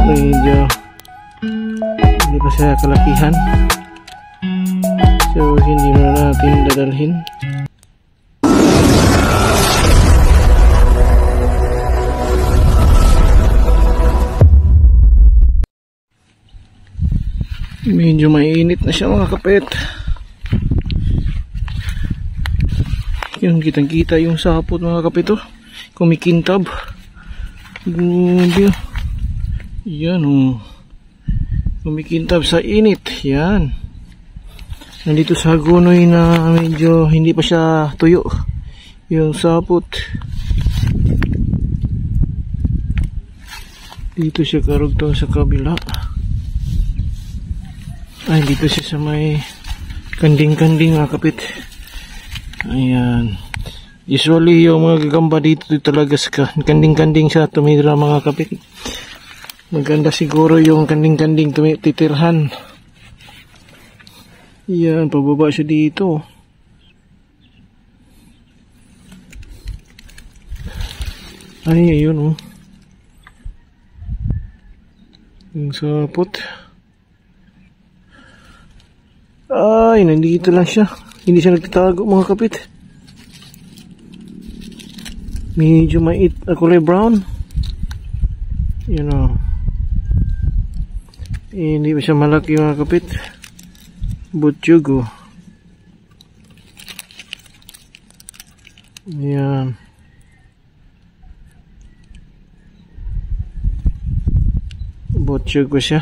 medyo hindi pa siya kalakihan, so hindi na natin dadalhin. Medyo mainit na siya mga kapit. Yun, kitang kita yung sapot mga kapit, oh. Kumikintab. Grabe. Yan, oh. Kumikintab sa init. Yan. Nandito sa gunoy na medyo hindi pa siya tuyo yung sapot. Dito siya karugtong sa kabila. Ay, dito siya sa may kanding-kanding mga kapit. Ayan. Usually yung mga gagamba dito talaga sa kanding-kanding siya tumira mga kapit. Maganda siguro yung kanding-kanding titirhan. Ayan, pababa siya dito. Ay, ayun, oh. Yung sapot. Ay, nandito lang siya. Hindi siya nagtatago mga kapit. Medyo mait na kulay brown. You know. Hindi pa siya malaki mga kapit. Butchugo. Ayan. Butchugo siya.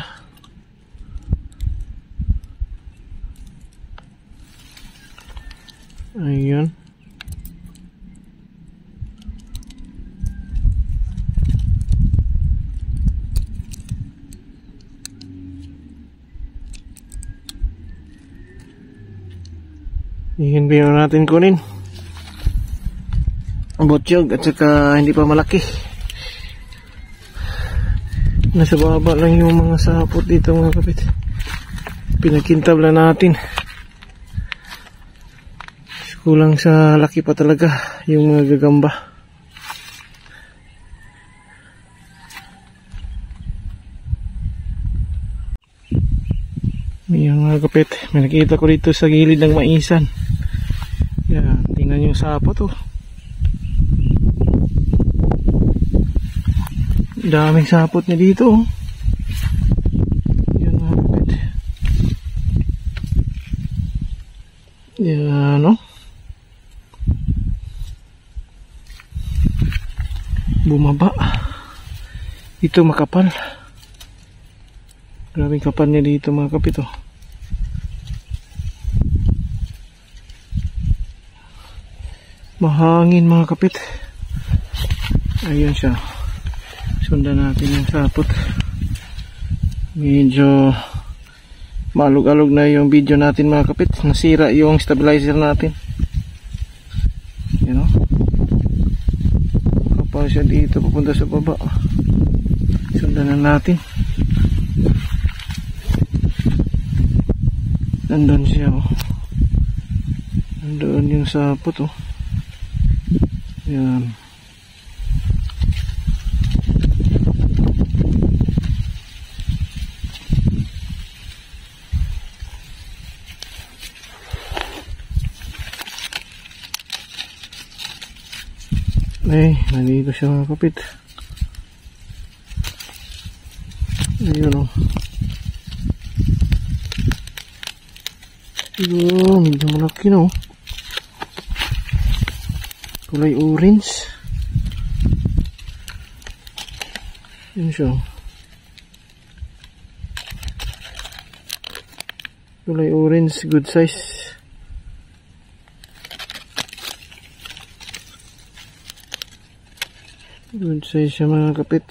Ayan. Ihinbihan natin kunin. Butchog at saka hindi pa malaki. Nasa baba lang yung mga sapot dito mga kapit. Pinakintab lang natin. Kulang sa laki pa talaga yung mga gagamba. Yung mga kapit, may nakita ko dito sa gilid ng maisan. Yan, tingnan yung sapot, oh. Daming sapot niya dito, oh. Yan mga kapit. Yan, oh. Bumaba. Ito makapal. Grabing kapal niya dito mga kapit, oh. Mahangin mga kapit. Ayan siya. Sundan natin yung sapot. Medyo malug-alog na yung video natin mga kapit. Nasira yung stabilizer natin. You know? Kapal siya dito papunta sa baba. Sundan na natin. Nandun siya, oh. Nandun yung sapot, oh. Yan. Ay, nandito siya mga kapit. Ayun, oh. Ayun, medyo malaki, no? Kulay orange. Yun siya. Kulay orange, good size. Good size siya mga kapit.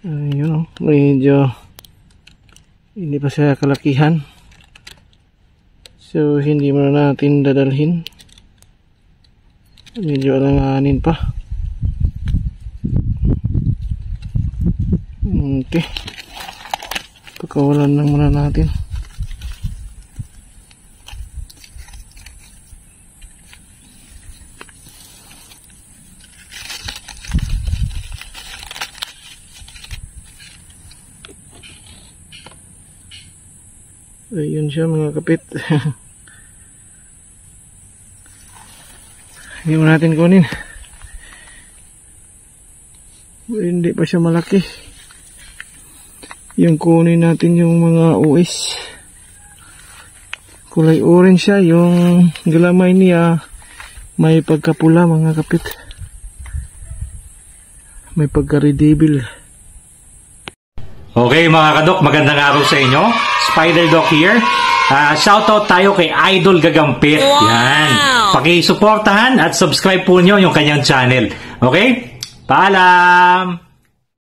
Ayun, oh. Medyo hindi pa siya kalakihan. So, hindi mo na natin dadalhin. Medyo alanganin pa. Okay. Pagkawalan lang muna natin. Ayun siya mga kapit. Hindi mo natin kunin. Hindi pa siya malaki. Yung kunin natin yung mga uis. Kulay orange siya. Yung galamay niya may pagkapula mga kapit. May pagka-redebil. Okay mga kadok, magandang araw sa inyo. Spider Doc here. Shoutout tayo kay Idol Gagampit. Wow! Yan. Pakisuportahan at subscribe po nyo yung kanyang channel. Okay? Paalam!